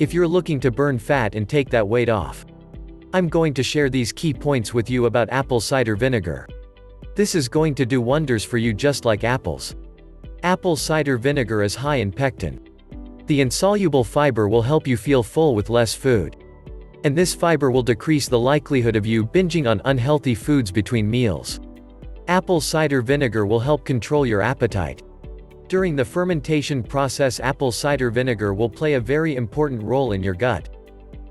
if you're looking to burn fat and take that weight off. I'm going to share these key points with you about apple cider vinegar. This is going to do wonders for you just like apples. Apple cider vinegar is high in pectin. The insoluble fiber will help you feel full with less food. And this fiber will decrease the likelihood of you binging on unhealthy foods between meals. Apple cider vinegar will help control your appetite. During the fermentation process, apple cider vinegar will play a very important role in your gut.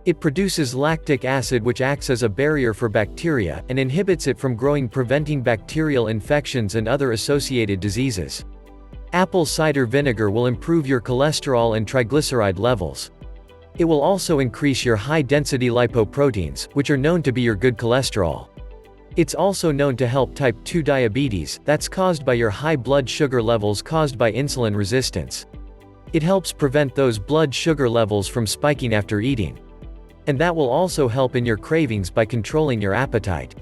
It produces lactic acid, which acts as a barrier for bacteria, and inhibits it from growing, preventing bacterial infections and other associated diseases. Apple cider vinegar will improve your cholesterol and triglyceride levels. It will also increase your high-density lipoproteins, which are known to be your good cholesterol. It's also known to help type 2 diabetes, that's caused by your high blood sugar levels caused by insulin resistance. It helps prevent those blood sugar levels from spiking after eating. And that will also help in your cravings by controlling your appetite.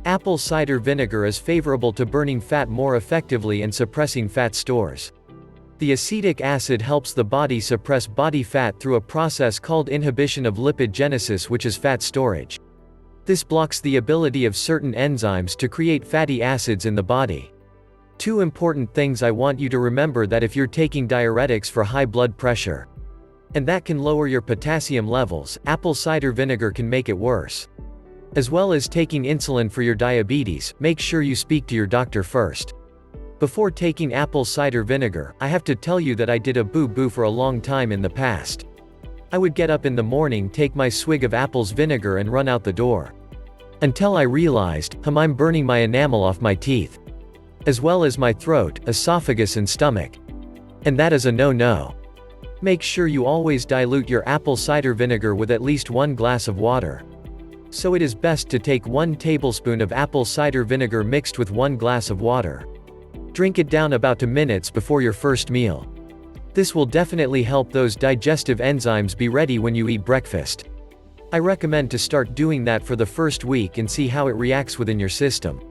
Apple cider vinegar is favorable to burning fat more effectively and suppressing fat stores. The acetic acid helps the body suppress body fat through a process called inhibition of lipogenesis, which is fat storage. This blocks the ability of certain enzymes to create fatty acids in the body. Two important things I want you to remember: that if you're taking diuretics for high blood pressure, and that can lower your potassium levels, apple cider vinegar can make it worse. As well as taking insulin for your diabetes, make sure you speak to your doctor first. Before taking apple cider vinegar, I have to tell you that I did a boo-boo for a long time in the past. I would get up in the morning, take my swig of apple's vinegar and run out the door. Until I realized, I'm burning my enamel off my teeth, as well as my throat, esophagus and stomach. And that is a no-no. Make sure you always dilute your apple cider vinegar with at least 1 glass of water. So it is best to take 1 tablespoon of apple cider vinegar mixed with 1 glass of water. Drink it down about 2 minutes before your first meal. This will definitely help those digestive enzymes be ready when you eat breakfast. I recommend to start doing that for the first week and see how it reacts within your system.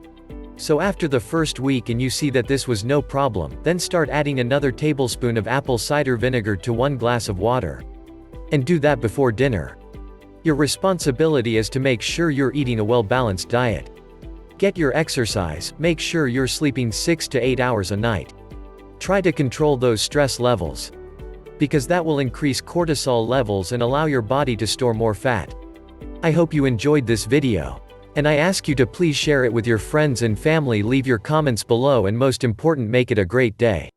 So after the first week and you see that this was no problem, then start adding another tablespoon of apple cider vinegar to 1 glass of water. And do that before dinner. Your responsibility is to make sure you're eating a well-balanced diet. Get your exercise, make sure you're sleeping 6 to 8 hours a night. Try to control those stress levels, because that will increase cortisol levels and allow your body to store more fat. I hope you enjoyed this video. And I ask you to please share it with your friends and family, leave your comments below, and most important, make it a great day.